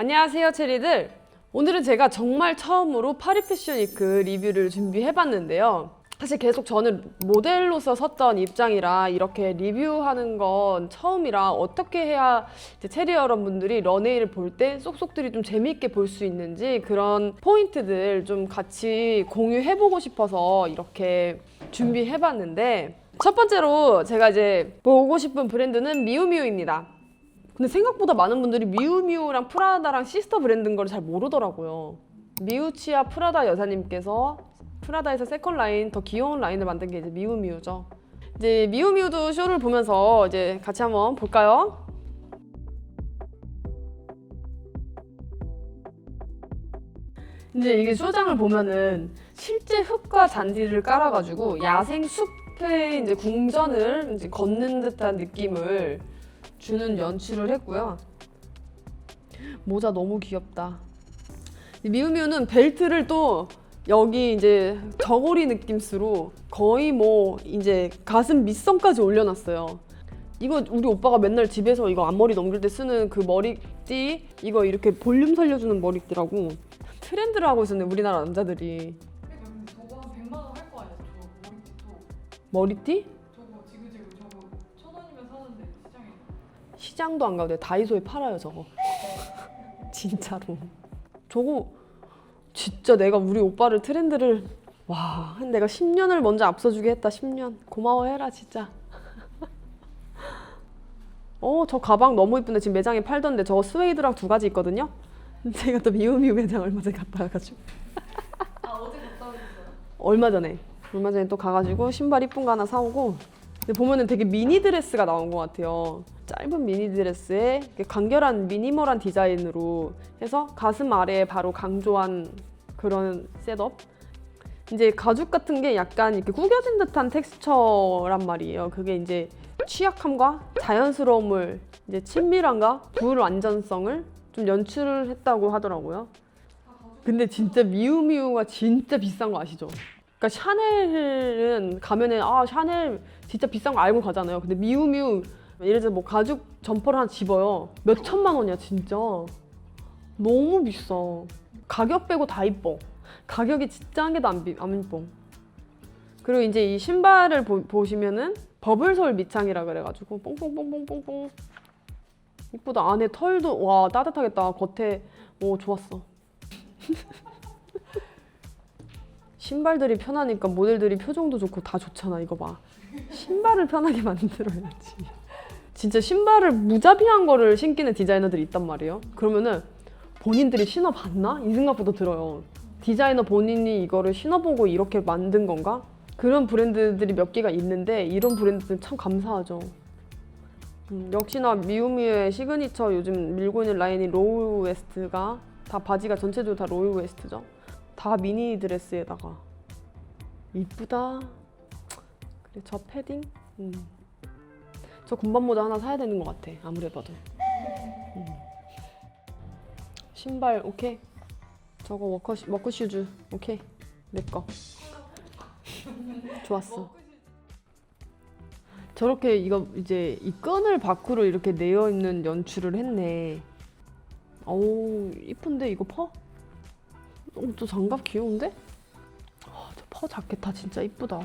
안녕하세요 체리들. 오늘은 제가 정말 처음으로 파리 패션 위크 리뷰를 준비해봤는데요. 사실 계속 저는 모델로서 섰던 입장이라 이렇게 리뷰하는 건 처음이라 어떻게 해야 이제 체리 여러분들이 런웨이를 볼 때 쏙쏙들이 좀 재밌게 볼 수 있는지 그런 포인트들 좀 같이 공유해보고 싶어서 이렇게 준비해봤는데, 첫 번째로 제가 이제 보고 싶은 브랜드는 미우미우입니다. 근데 생각보다 많은 분들이 미우미우랑 프라다랑 시스터 브랜드인 걸 잘 모르더라고요. 미우치아 프라다 여사님께서 프라다에서 세컨 라인, 더 귀여운 라인을 만든 게 이제 미우미우죠. 이제 미우미우도 쇼를 보면서 이제 같이 한번 볼까요? 이제 이게 쇼장을 보면은 실제 흙과 잔디를 깔아가지고 야생 숲의 이제 궁전을 이제 걷는 듯한 느낌을 주는 연출을 했고요. 모자 너무 귀엽다. 미우미우는 벨트를 또 여기 이제 저고리 느낌으로 거의 뭐 이제 가슴 밑선까지 올려놨어요. 이거 우리 오빠가 맨날 집에서 이거 앞머리 넘길 때 쓰는 그 머리띠, 이거 이렇게 볼륨 살려주는 머리띠라고 트렌드를 하고 있었네, 우리나라 남자들이. 그러니까 근데 저거 한 100만 원 할 거 아니야, 저 머리띠도. 머리띠? 저거 지그재그 저거 1,000원이면 사는데 시장에. 시장도 안 가도 돼. 다이소에 팔아요 저거. 진짜로. 저거 진짜 내가 우리 오빠를 트렌드를 와, 내가 10년을 먼저 앞서주게 했다. 10년. 고마워해라 진짜. 저 가방 너무 이쁜데 지금 매장에 팔던데 저거 스웨이드랑 2가지 있거든요. 제가 또 미우미우 매장 얼마 전에 갔다 와가지고. 아, 어제 갔다 오셨어요? 얼마 전에 또 가가지고 신발 이쁜 거 하나 사오고. 근데 보면은 되게 미니 드레스가 나온 것 같아요. 짧은 미니 드레스에 이렇게 간결한 미니멀한 디자인으로 해서 가슴 아래에 바로 강조한 그런 셋업. 이제 가죽 같은 게 약간 이렇게 구겨진 듯한 텍스처란 말이에요. 그게 이제 취약함과 자연스러움을, 이제 친밀함과 불완전성을 좀 연출을 했다고 하더라고요. 근데 진짜 미우미우가 진짜 비싼 거 아시죠? 그러니까 샤넬은 가면은 샤넬 진짜 비싼 거 알고 가잖아요. 근데 미우미우 예를 들어 뭐 가죽 점퍼를 하나 집어요. 몇 천만 원이야 진짜. 너무 비싸. 가격 빼고 다 이뻐. 가격이 진짜 한 개도 안 이뻐. 그리고 이제 이 신발을 보시면은 버블솔 밑창이라 그래가지고 뽕뽕뽕뽕뽕뽕 이쁘다. 안에 털도 와 따뜻하겠다. 겉에 좋았어. 신발들이 편하니까 모델들이 표정도 좋고 다 좋잖아. 이거 봐. 신발을 편하게 만들어야지. 진짜 신발을 무자비한 거를 신기는 디자이너들이 있단 말이에요. 그러면은 본인들이 신어봤나? 이 생각부터 들어요. 디자이너 본인이 이거를 신어보고 이렇게 만든 건가? 그런 브랜드들이 몇 개가 있는데 이런 브랜드들은 참 감사하죠. 역시나 미우미우의 시그니처 요즘 밀고 있는 라인이 로우 웨스트가 다 바지가 전체적으로 다 로우 웨스트죠. 다 미니 드레스에다가 이쁘다. 그래, 저 패딩? 저 군밤 모자 하나 사야 되는 것 같아. 아무리 봐도. 신발 오케이. 저거 워크 슈즈 오케이. 내 거. 좋았어. 저렇게 이거 이제 이 끈을 밖으로 이렇게 내어 있는 연출을 했네. 어우 이쁜데 이거 퍼? 저 장갑 귀여운데? 저 퍼 자켓 다 진짜 이쁘다.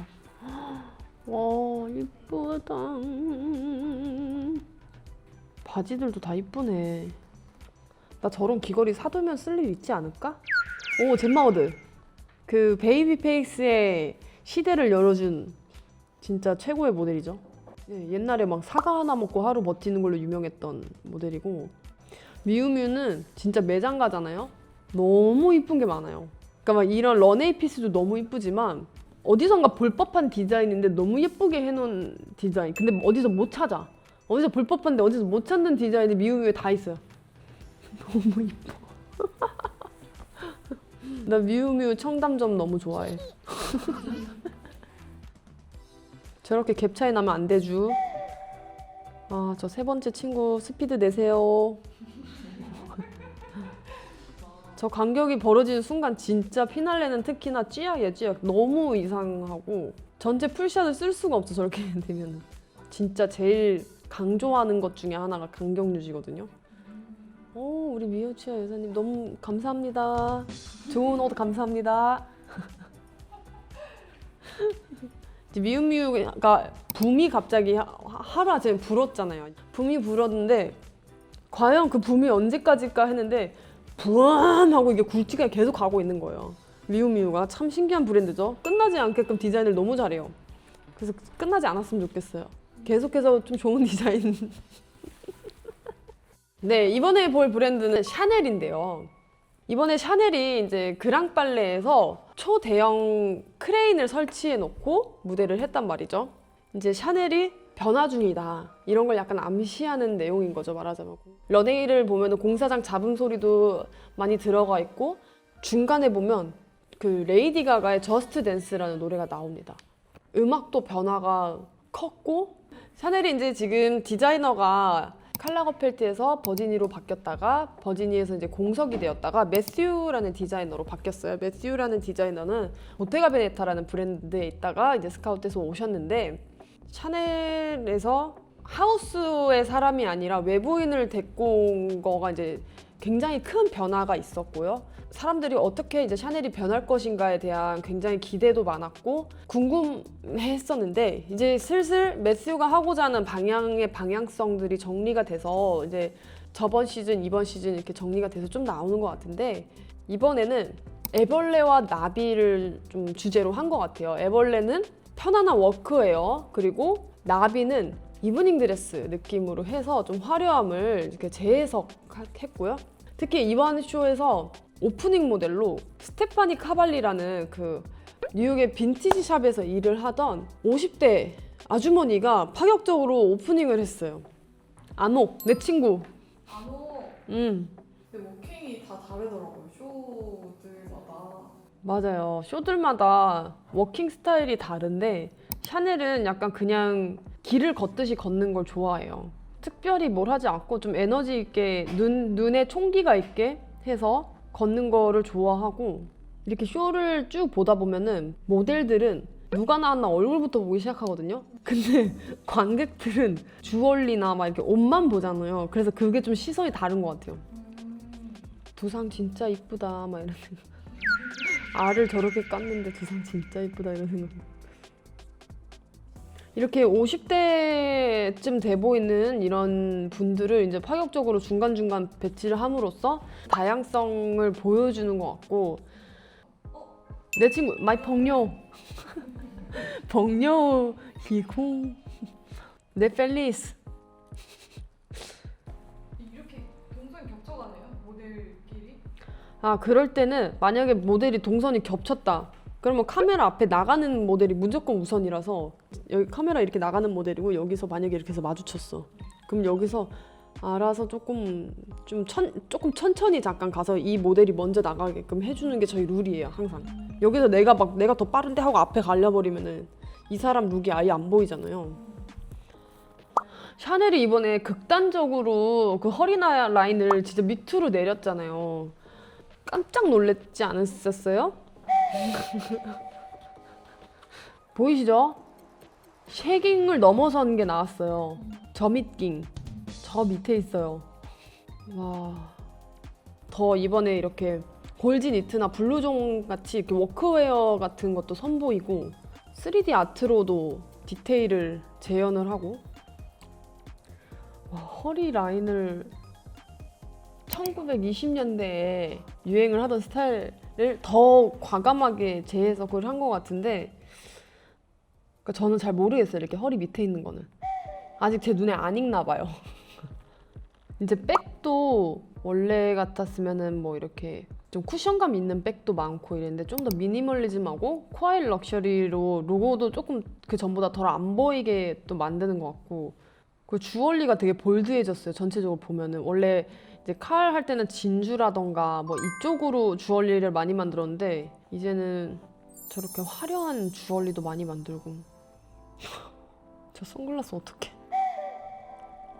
와 이쁘다. 바지들도 다 이쁘네. 나 저런 귀걸이 사두면 쓸 일 있지 않을까? 오 젬마워드. 그 베이비 페이스의 시대를 열어준 진짜 최고의 모델이죠. 옛날에 막 사과 하나 먹고 하루 버티는 걸로 유명했던 모델이고, 미우미우는 진짜 매장 가잖아요. 너무 이쁜 게 많아요. 그러니까 막 이런 런웨이 피스도 너무 이쁘지만 어디선가 볼 법한 디자인인데 너무 예쁘게 해놓은 디자인. 근데 어디서 못 찾아. 어디서 볼 법한데 어디서 못 찾는 디자인이 미우미우에 다 있어요. 너무 이뻐. 나 미우미우 청담점 너무 좋아해. 저렇게 갭 차이 나면 안 되죠. 저 3번째 친구 스피드 내세요. 저 간격이 벌어지는 순간 진짜 피날레는 특히나 쥐약이야, 쥐약. 너무 이상하고 전체 풀샷을 쓸 수가 없어. 저렇게 되면 진짜 제일 강조하는 것 중에 하나가 간격 유지거든요. 오, 우리 미호치아 여사님 너무 감사합니다. 좋은 옷 감사합니다. 이제 미우미우가 붐이 갑자기 하루 아침에 불었잖아요. 붐이 불었는데 과연 그 붐이 언제까지일까 했는데 부암 하고 이게 굵직하게 계속 가고 있는 거예요. 미우미우가 참 신기한 브랜드죠. 끝나지 않게끔 디자인을 너무 잘해요. 그래서 끝나지 않았으면 좋겠어요. 계속해서 좀 좋은 디자인. 네, 이번에 볼 브랜드는 샤넬인데요. 이번에 샤넬이 이제 그랑빨레에서 초대형 크레인을 설치해 놓고 무대를 했단 말이죠. 이제 샤넬이 변화 중이다. 이런 걸 약간 암시하는 내용인 거죠, 말하자면. 런웨이를 보면 공사장 잡음 소리도 많이 들어가 있고 중간에 보면 그 레이디 가가의 저스트 댄스라는 노래가 나옵니다. 음악도 변화가 컸고 샤넬이 이제 지금 디자이너가 칼라거펠트에서 버지니로 바뀌었다가 버지니에서 이제 공석이 되었다가 매스유라는 디자이너로 바뀌었어요. 매스유라는 디자이너는 보테가 베네타라는 브랜드에 있다가 이제 스카우트에서 오셨는데 샤넬에서 하우스의 사람이 아니라 외부인을 데리고 온 거가 이제 굉장히 큰 변화가 있었고요. 사람들이 어떻게 이제 샤넬이 변할 것인가에 대한 굉장히 기대도 많았고 궁금했었는데 이제 슬슬 매스유가 하고자 하는 방향의 방향성들이 정리가 돼서 이제 저번 시즌, 이번 시즌 이렇게 정리가 돼서 좀 나오는 것 같은데 이번에는 애벌레와 나비를 좀 주제로 한 것 같아요. 애벌레는 편안한 워크웨어 그리고 나비는 이브닝 드레스 느낌으로 해서 좀 화려함을 이렇게 재해석했고요. 특히 이번 쇼에서 오프닝 모델로 스테파니 카발리라는 그 뉴욕의 빈티지 샵에서 일을 하던 50대 아주머니가 파격적으로 오프닝을 했어요. 안옥, 내 친구. 안오. 근데 워킹이 다 다르더라고요. 쇼들마다. 맞아요. 쇼들마다 워킹 스타일이 다른데 샤넬은 약간 그냥 길을 걷듯이 걷는 걸 좋아해요. 특별히 뭘 하지 않고 좀 에너지 있게 눈에 총기가 있게 해서 걷는 거를 좋아하고 이렇게 쇼를 쭉 보다 보면은 모델들은 누가 나왔나 얼굴부터 보기 시작하거든요. 근데 관객들은 주얼리나 막 이렇게 옷만 보잖아요. 그래서 그게 좀 시선이 다른 것 같아요. 두상 진짜 이쁘다 막 이런 생각. 알을 저렇게 깠는데 두상 진짜 이쁘다 이런 생각. 이렇게 50대쯤 돼 보이는 이런 분들을 이제 파격적으로 중간중간 배치를 함으로써 다양성을 보여주는 것 같고 내 친구 마이 벙요 벙요 히콩 내 펠리스 이렇게 동선 겹쳐가네요. 모델끼리. 아 그럴 때는 만약에 모델이 동선이 겹쳤다 그러면 카메라 앞에 나가는 모델이 무조건 우선이라서 여기 카메라 이렇게 나가는 모델이고 여기서 만약에 이렇게 해서 마주쳤어 그럼 여기서 알아서 조금 천천히 잠깐 가서 이 모델이 먼저 나가게끔 해주는 게 저희 룰이에요 항상. 여기서 내가 더 빠른데 하고 앞에 갈려버리면은 이 사람 룩이 아예 안 보이잖아요. 샤넬이 이번에 극단적으로 그 허리 라인을 진짜 밑으로 내렸잖아요. 깜짝 놀랐지 않으셨어요? 보이시죠? 쉐깅을 넘어선 게 나왔어요. 저밑깅. 저 밑에 있어요. 와. 더 이번에 이렇게 골지 니트나 블루존 같이 이렇게 워크웨어 같은 것도 선보이고 3D 아트로도 디테일을 재현을 하고 와, 허리 라인을 1920년대에 유행을 하던 스타일을 더 과감하게 재해석을 한 것 같은데 그러니까 저는 잘 모르겠어요. 이렇게 허리 밑에 있는 거는 아직 제 눈에 안 익나 봐요. 이제 백도 원래 같았으면은 뭐 이렇게 좀 쿠션감 있는 백도 많고 이랬는데 좀 더 미니멀리즘하고 콰일 럭셔리로 로고도 조금 그 전보다 덜 안 보이게 또 만드는 것 같고 그 주얼리가 되게 볼드해졌어요. 전체적으로 보면은 원래 이제 칼 할 때는 진주라던가 뭐 이쪽으로 주얼리를 많이 만들었는데 이제는 저렇게 화려한 주얼리도 많이 만들고 저 선글라스 어떡해.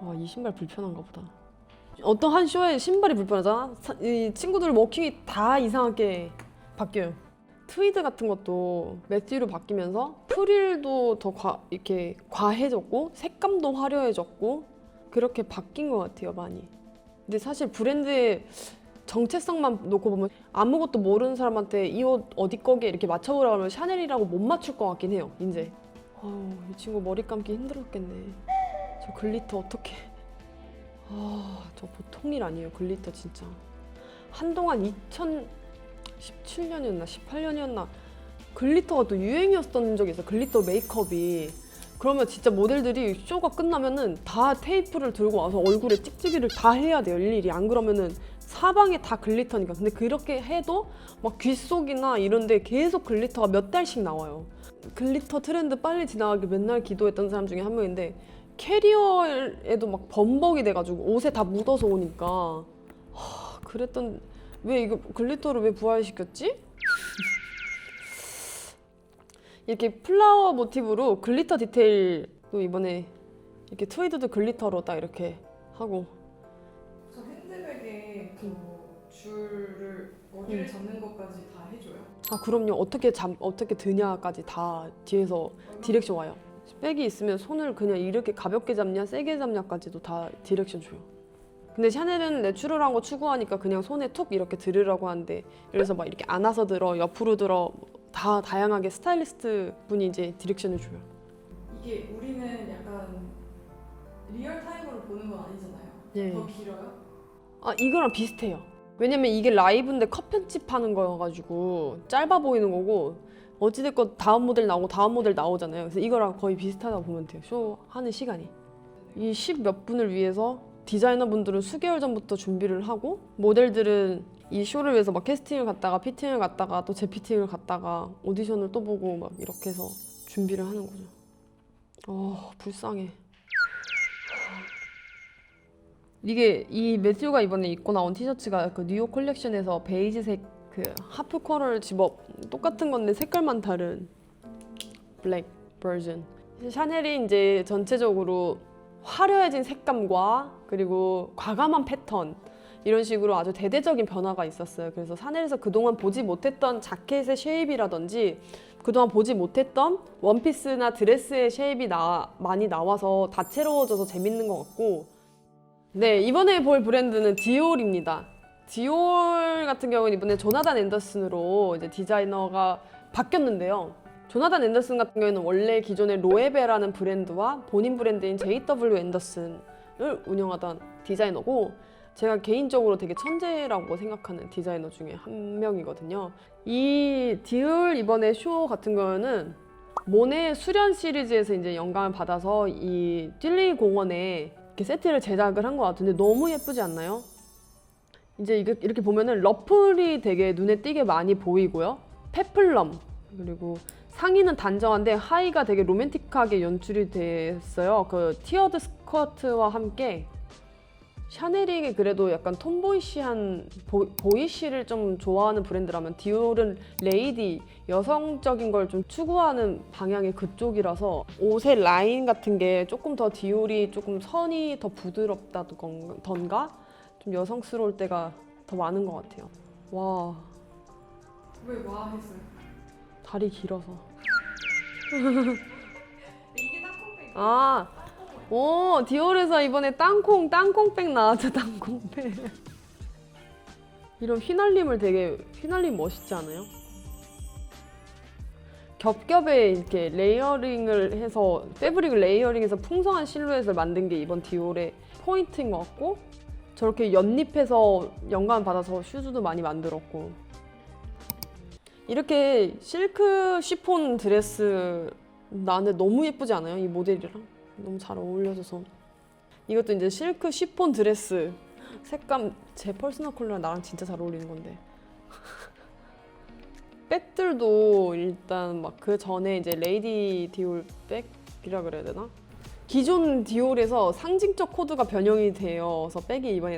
와, 이 신발 불편한가 보다. 어떤 한 쇼에 신발이 불편하잖아. 이 친구들 워킹이 다 이상하게 바뀌어요. 트위드 같은 것도 매티로 바뀌면서 프릴도 더 이렇게 과해졌고 색감도 화려해졌고 그렇게 바뀐 것 같아요, 많이. 근데 사실 브랜드의 정체성만 놓고 보면 아무것도 모르는 사람한테 이 옷 어디 거기에 이렇게 맞춰보라고 하면 샤넬이라고 못 맞출 것 같긴 해요. 이제 이 친구 머리 감기 힘들었겠네. 저 글리터 어떡해. 저 보통 일 아니에요. 글리터 진짜. 한동안 2017년이었나 18년이었나 글리터가 또 유행이었던 적이 있어요. 글리터 메이크업이. 그러면 진짜 모델들이 쇼가 끝나면은 다 테이프를 들고 와서 얼굴에 찍찍이를 다 해야 돼요. 일일이. 안 그러면은 사방에 다 글리터니까. 근데 그렇게 해도 막 귓속이나 이런 데 계속 글리터가 몇 달씩 나와요. 글리터 트렌드 빨리 지나가길 맨날 기도했던 사람 중에 한 명인데 캐리어에도 막 범벅이 돼가지고 옷에 다 묻어서 오니까 그랬던 왜 이거 글리터를 왜 부활시켰지? 이렇게 플라워 모티브로 글리터 디테일도 이번에 이렇게 트위드도 글리터로 딱 이렇게 하고 저 핸드백에 그 줄을 어디를 잡는 것까지 다 해줘요. 그럼요. 어떻게 드냐까지 다 뒤에서 디렉션 와요. 백이 있으면 손을 그냥 이렇게 가볍게 잡냐 세게 잡냐까지도 다 디렉션 줘요. 근데 샤넬은 내추럴한 거 추구하니까 그냥 손에 툭 이렇게 들으라고 하는데 그래서 막 이렇게 안아서 들어 옆으로 들어 다 다양하게 스타일리스트 분이 이제 디렉션을 줘요. 이게 우리는 약간 리얼타임으로 보는 건 아니잖아요. 예. 더 길어요? 이거랑 비슷해요. 왜냐면 이게 라이브인데 컷 편집하는 거여가지고 짧아 보이는 거고 어찌됐건 다음 모델 나오고 다음 모델 나오잖아요. 그래서 이거랑 거의 비슷하다고 보면 돼요. 쇼 하는 시간이. 이 10 몇 분을 위해서 디자이너분들은 수개월 전부터 준비를 하고 모델들은 이 쇼를 위해서 막 캐스팅을 갔다가 피팅을 갔다가 또 재피팅을 갔다가 오디션을 또 보고 막 이렇게 해서 준비를 하는 거죠. 불쌍해. 이게 이 매튜가 이번에 입고 나온 티셔츠가 그 뉴욕 컬렉션에서 베이지색 그 하프 컬러를 집어 똑같은 건데 색깔만 다른 블랙 버전. 샤넬이 이제 전체적으로 화려해진 색감과 그리고 과감한 패턴 이런 식으로 아주 대대적인 변화가 있었어요. 그래서 샤넬에서 그동안 보지 못했던 자켓의 쉐입이라든지 그동안 보지 못했던 원피스나 드레스의 쉐입이 많이 나와서 다채로워져서 재밌는 것 같고 네, 이번에 볼 브랜드는 디올입니다. 디올 같은 경우는 이번에 조나단 앤더슨으로 이제 디자이너가 바뀌었는데요. 조나단 앤더슨 같은 경우에는 원래 기존의 로에베라는 브랜드와 본인 브랜드인 JW 앤더슨을 운영하던 디자이너고 제가 개인적으로 되게 천재라고 생각하는 디자이너 중에 한 명이거든요. 이 디올 이번에 쇼 같은 경우는 모네 수련 시리즈에서 이제 영감을 받아서 이 띨리 공원에 이렇게 세트를 제작을 한 것 같은데 너무 예쁘지 않나요? 이제 이렇게 보면은 러플이 되게 눈에 띄게 많이 보이고요. 페플럼 그리고 상의는 단정한데 하의가 되게 로맨틱하게 연출이 됐어요. 그 티어드 스커트와 함께 샤넬이 그래도 약간 톰보이시한 보이시를 좀 좋아하는 브랜드라면 디올은 레이디 여성적인 걸 좀 추구하는 방향이 그쪽이라서 옷의 라인 같은 게 조금 더 디올이 조금 선이 더 부드럽다던가 좀 여성스러울 때가 더 많은 것 같아요. 와 왜 와 했어요? 다리 길어서. 이게 땅콩백. 디올에서 이번에 땅콩백 나왔죠. 땅콩백. 이런 휘날림 멋있지 않아요? 겹겹에 이렇게 레이어링을 해서 패브릭을 레이어링해서 풍성한 실루엣을 만든 게 이번 디올의 포인트인 것 같고 저렇게 연립해서 영감 받아서 슈즈도 많이 만들었고 이렇게 실크 시폰 드레스 나는 너무 예쁘지 않아요? 이 모델이랑 너무 잘 어울려져서 이것도 이제 실크 시폰 드레스 색감 제 퍼스널 컬러랑 나랑 진짜 잘 어울리는 건데 백들도 일단 막 그 전에 이제 레이디 디올 백이라 그래야 되나? 기존 디올에서 상징적 코드가 변형이 되어서 백이 이번에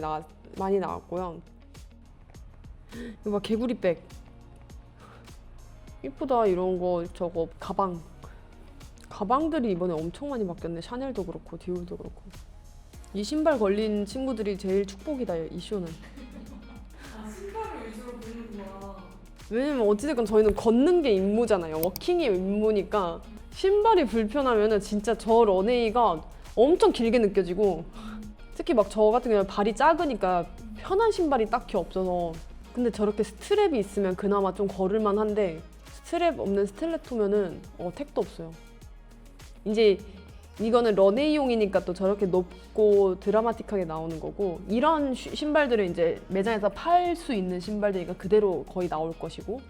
많이 나왔고요. 이거 봐 개구리 백 이쁘다. 이런 거 저거 가방들이 이번에 엄청 많이 바뀌었네. 샤넬도 그렇고 디올도 그렇고 이 신발 걸린 친구들이 제일 축복이다. 이 쇼는. 신발을 위주로 보는구나. 왜냐면 어찌됐건 저희는 걷는 게 임무잖아요. 워킹이 임무니까 신발이 불편하면은 진짜 저 런웨이가 엄청 길게 느껴지고 특히 막 저 같은 경우는 발이 작으니까 편한 신발이 딱히 없어서. 근데 저렇게 스트랩이 있으면 그나마 좀 걸을만 한데 스트랩 없는 스틸레토면은 택도 없어요. 이제 이거는 런웨이용이니까 또 저렇게 높고 드라마틱하게 나오는 거고, 이런 신발들은 이제 매장에서 팔 수 있는 신발들이니까 그대로 거의 나올 것이고.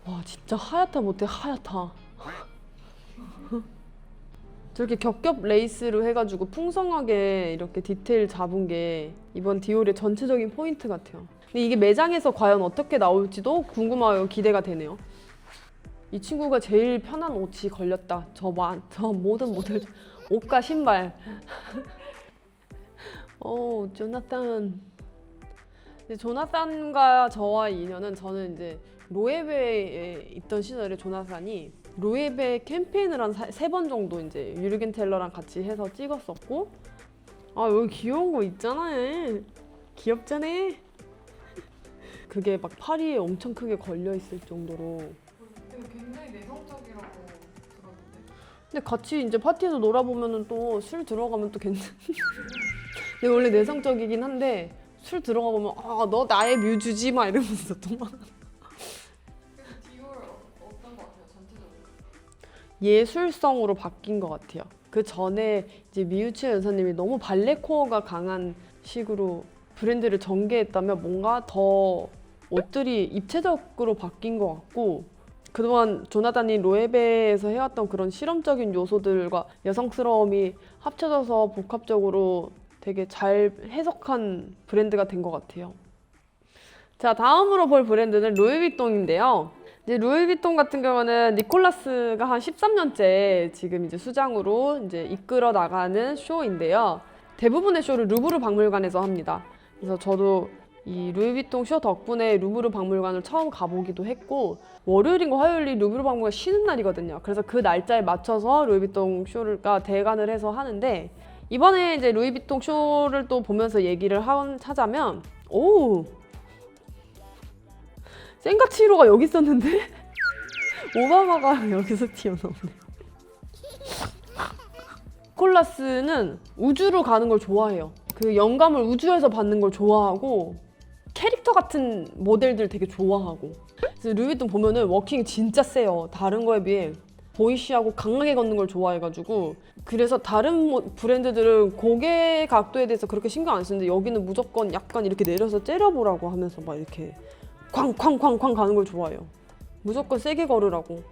와 진짜 하얗다 못해 하얗다. 저렇게 겹겹 레이스로 해가지고 풍성하게 이렇게 디테일 잡은 게 이번 디올의 전체적인 포인트 같아요. 근데 이게 매장에서 과연 어떻게 나올지도 궁금하고 기대가 되네요. 이 친구가 제일 편한 옷이 걸렸다. 저 모든 모델 옷과 신발. 조나탄. 이제 조나탄과 저와의 인연은, 저는 이제 로에베에 있던 시절에 조나탄이 로에베 캠페인을 한 3번 정도 이제 유르겐 텔러랑 같이 해서 찍었었고, 아 여기 귀여운 거 있잖아요. 귀엽잖아. 그게 막 파리에 엄청 크게 걸려 있을 정도로. 되게 굉장히 내성적이라고 들었는데. 근데 같이 이제 파티에서 놀아보면은 또 술 들어가면 또 괜찮. 근데 원래 내성적이긴 한데 술 들어가 보면 너 나의 뮤즈지 막 이러면서 또 막. 그래서 디올 어떤 것 같아요, 전체적으로? 예술성으로 바뀐 것 같아요. 그 전에 이제 미우치 연사님이 너무 발레 코어가 강한 식으로 브랜드를 전개했다면 뭔가 더 옷들이 입체적으로 바뀐 것 같고, 그동안 조나단이 로에베에서 해왔던 그런 실험적인 요소들과 여성스러움이 합쳐져서 복합적으로 되게 잘 해석한 브랜드가 된 것 같아요. 자, 다음으로 볼 브랜드는 루이비통인데요. 이제 루이비통 같은 경우는 니콜라스가 한 13년째 지금 이제 수장으로 이제 이끌어 나가는 쇼인데요. 대부분의 쇼를 루브르 박물관에서 합니다. 그래서 저도 이 루이비통 쇼 덕분에 루브르 박물관을 처음 가보기도 했고, 월요일인가 화요일이 루브르 박물관 쉬는 날이거든요. 그래서 그 날짜에 맞춰서 루이비통 쇼가 대관을 해서 하는데, 이번에 이제 루이비통 쇼를 또 보면서 얘기를 하자면, 생가치로가 여기 있었는데 오바마가 여기서 튀어나오네. 니콜라스는 우주로 가는 걸 좋아해요. 그 영감을 우주에서 받는 걸 좋아하고, 캐릭터 같은 모델들 되게 좋아하고. 그래서 루이비통 보면은 워킹이 진짜 세요. 다른 거에 비해 보이시하고 강하게 걷는 걸 좋아해가지고. 그래서 다른 브랜드들은 고개 각도에 대해서 그렇게 신경 안 쓰는데 여기는 무조건 약간 이렇게 내려서 째려보라고 하면서 막 이렇게 쾅쾅쾅쾅 가는 걸 좋아해요. 무조건 세게 걸으라고.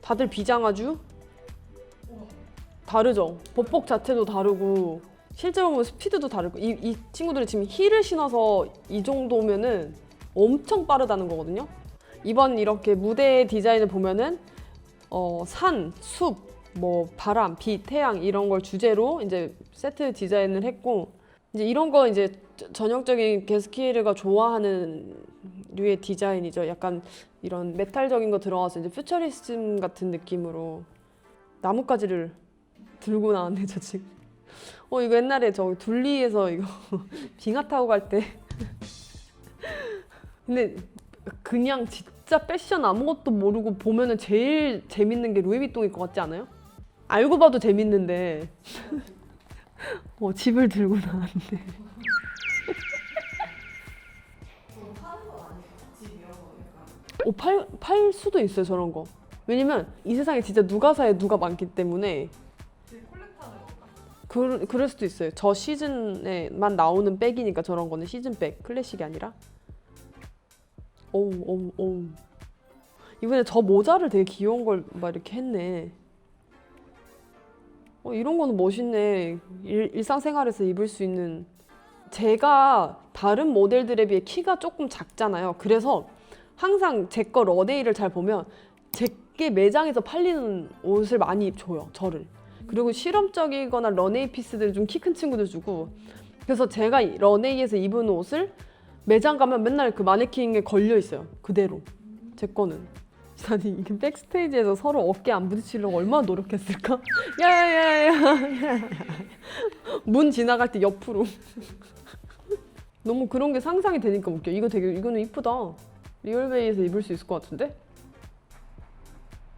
다들 비장하죠? 다르죠? 보폭 자체도 다르고 실제로 보면 스피드도 다르고. 이 친구들이 지금 힐을 신어서 이 정도면은 엄청 빠르다는 거거든요. 이번 이렇게 무대 디자인을 보면은 산, 숲, 뭐 바람, 비, 태양 이런 걸 주제로 이제 세트 디자인을 했고, 이제 이런 거 이제 전형적인 게스키에르가 좋아하는 류의 디자인이죠. 약간 이런 메탈적인 거 들어가서 이제 퓨처리즘 같은 느낌으로 나뭇가지를 들고 나왔네 저 지금. 이거 옛날에 저 둘리에서 이거 빙하 타고 갈 때. 근데 그냥 진짜 패션 아무것도 모르고 보면은 제일 재밌는 게 루이비통일 것 같지 않아요? 알고 봐도 재밌는데. 집을 들고 나왔네. 팔 수도 있어요, 저런 거. 왜냐면 이 세상에 진짜 누가 사에 누가 많기 때문에. 그럴 수도 있어요. 저 시즌에만 나오는 백이니까. 저런 거는 시즌백, 클래식이 아니라. 이번에 저 모자를 되게 귀여운 걸 막 이렇게 했네. 이런 거는 멋있네. 일상생활에서 입을 수 있는. 제가 다른 모델들에 비해 키가 조금 작잖아요. 그래서 항상 제 거 런웨이를 잘 보면 제게 매장에서 팔리는 옷을 많이 줘요, 저를. 그리고 실험적이거나 런웨이 피스들 좀 키 큰 친구들 주고. 그래서 제가 런웨이에서 입은 옷을 매장 가면 맨날 그 마네킹에 걸려 있어요, 그대로. 제 거는. 아니 이게 백스테이지에서 서로 어깨 안 부딪히려고 얼마나 노력했을까? 야야야야. 문 지나갈 때 옆으로. 너무 그런 게 상상이 되니까 웃겨. 이거는 이쁘다. 리얼베이에서 입을 수 있을 것 같은데?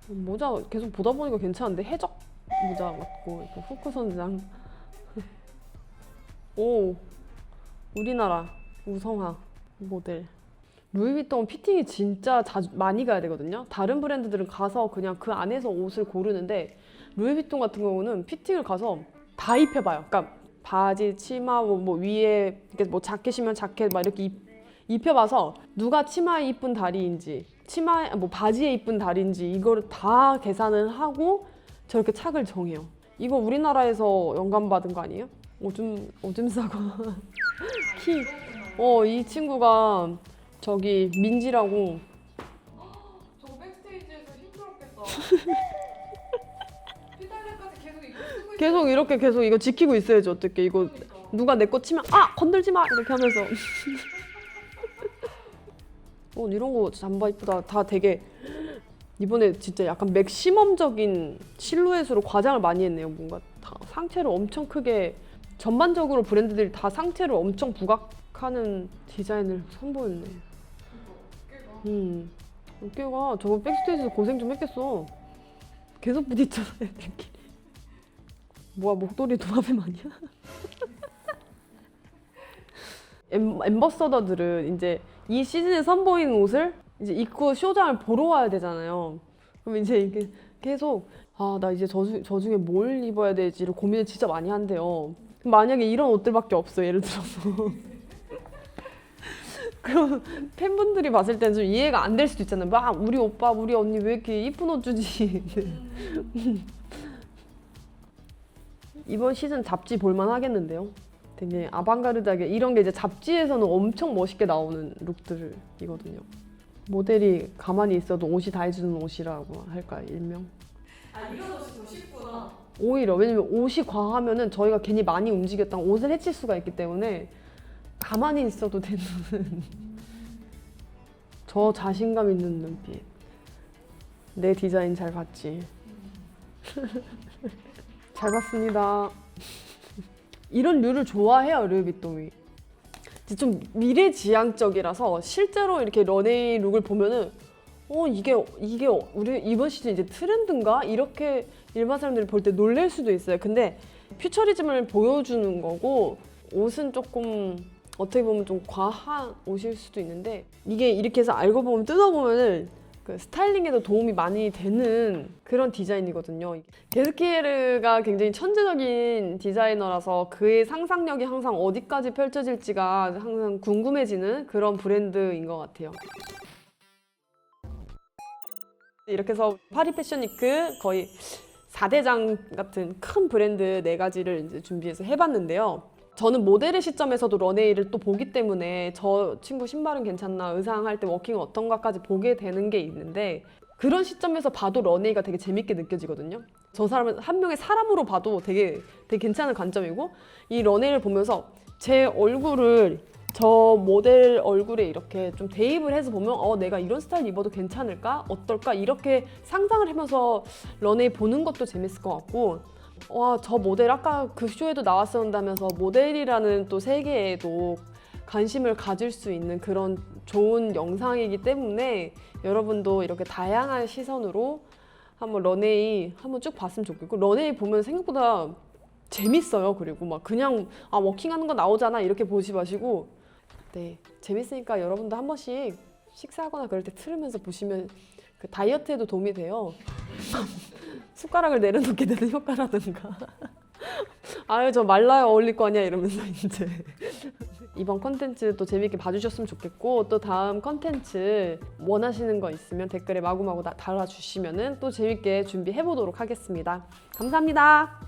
모자 계속 보다 보니까 괜찮은데? 해적 모자 같고 후크 선장. 오, 우리나라 우성화 모델. 루이비통 피팅이 진짜 많이 가야 되거든요. 다른 브랜드들은 가서 그냥 그 안에서 옷을 고르는데 루이비통 같은 경우는 피팅을 가서 다 입혀봐요. 그러니까 바지, 치마, 뭐 위에 이렇게 뭐 자켓이면 자켓 막 이렇게 입혀봐서 누가 치마에 이쁜 다리인지 뭐 바지에 이쁜 다리인지 이거를 다 계산을 하고 저렇게 착을 정해요. 이거 우리나라에서 영감받은 거 아니에요? 오줌 싸고 이 친구가 저기 민지라고. 저 백스테이지에서 힘들었겠다. 피달레까지 계속 이거 쓰고 계속 이렇게 계속 이거 지키고 있어야지. 어떻게 이거 있으니까. 누가 내 거 치면 건들지 마 이렇게 하면서 이런 거 잠바 이쁘다. 다 되게 이번에 진짜 약간 맥시멈적인 실루엣으로 과장을 많이 했네요. 뭔가 다 상체를 엄청 크게, 전반적으로 브랜드들이 다 상체를 엄청 부각하는 디자인을 선보였네. 어깨가 저거 백스테이지에서 고생 좀 했겠어. 계속 부딪혀서 애들끼리. 뭐야, 목도리 도마뱀 아니야? 엠버서더들은 이제 이 시즌에 선보이는 옷을 이제 입고 쇼장을 보러 와야 되잖아요. 그럼 이제 이게 계속 나 이제 저 중에 뭘 입어야 될지를 고민을 진짜 많이 한대요. 만약에 이런 옷들밖에 없어, 예를 들어서. 그럼 팬분들이 봤을 때는 좀 이해가 안 될 수도 있잖아요. 막 우리 오빠, 우리 언니 왜 이렇게 이쁜 옷 주지? 이번 시즌 잡지 볼만 하겠는데요. 되게 아방가르드하게, 이런 게 이제 잡지에서는 엄청 멋있게 나오는 룩들이거든요. 모델이 가만히 있어도 옷이 다 해주는 옷이라고 할까요, 일명? 이런 옷이 더 쉽구나. 오히려, 왜냐면 옷이 과하면은 저희가 괜히 많이 움직였다가 옷을 해칠 수가 있기 때문에 가만히 있어도 되는 저 자신감 있는 눈빛. 내 디자인 잘 봤지? 잘 봤습니다. 이런 류를 좋아해요, 르비통이. 좀 미래지향적이라서 실제로 이렇게 런웨이 룩을 보면은 이게 우리 이번 시즌 이제 트렌드인가? 이렇게 일반 사람들이 볼 때 놀랄 수도 있어요. 근데 퓨처리즘을 보여주는 거고, 옷은 조금 어떻게 보면 좀 과한 옷일 수도 있는데, 이게 이렇게 해서 알고 보면 뜯어보면은 그 스타일링에도 도움이 많이 되는 그런 디자인이거든요. 게스키에르가 굉장히 천재적인 디자이너라서 그의 상상력이 항상 어디까지 펼쳐질지가 항상 궁금해지는 그런 브랜드인 것 같아요. 이렇게 해서 파리 패션위크 거의 4대장 같은 큰 브랜드 4가지를 이제 준비해서 해봤는데요. 저는 모델의 시점에서도 런웨이를 또 보기 때문에 저 친구 신발은 괜찮나, 의상할 때 워킹은 어떤가까지 보게 되는 게 있는데, 그런 시점에서 봐도 런웨이가 되게 재밌게 느껴지거든요. 저 사람은 한 명의 사람으로 봐도 되게 괜찮은 관점이고, 이 런웨이를 보면서 제 얼굴을 저 모델 얼굴에 이렇게 좀 대입을 해서 보면 내가 이런 스타일 입어도 괜찮을까? 어떨까? 이렇게 상상을 하면서 런웨이 보는 것도 재밌을 것 같고, 저 모델 아까 그 쇼에도 나왔었다면서 모델이라는 또 세계에도 관심을 가질 수 있는 그런 좋은 영상이기 때문에 여러분도 이렇게 다양한 시선으로 한번 런웨이 한번 쭉 봤으면 좋겠고, 런웨이 보면 생각보다 재밌어요. 그리고 막 그냥 워킹하는 거 나오잖아 이렇게 보지 마시고, 재밌으니까 여러분도 한 번씩 식사하거나 그럴 때 틀으면서 보시면 그 다이어트에도 도움이 돼요. 숟가락을 내려놓게 되는 효과라든가. 저 말라야 어울릴 거 아니야 이러면서 이제 이번 컨텐츠 또 재밌게 봐주셨으면 좋겠고, 또 다음 컨텐츠 원하시는 거 있으면 댓글에 마구마구 달아주시면 또 재밌게 준비해보도록 하겠습니다. 감사합니다.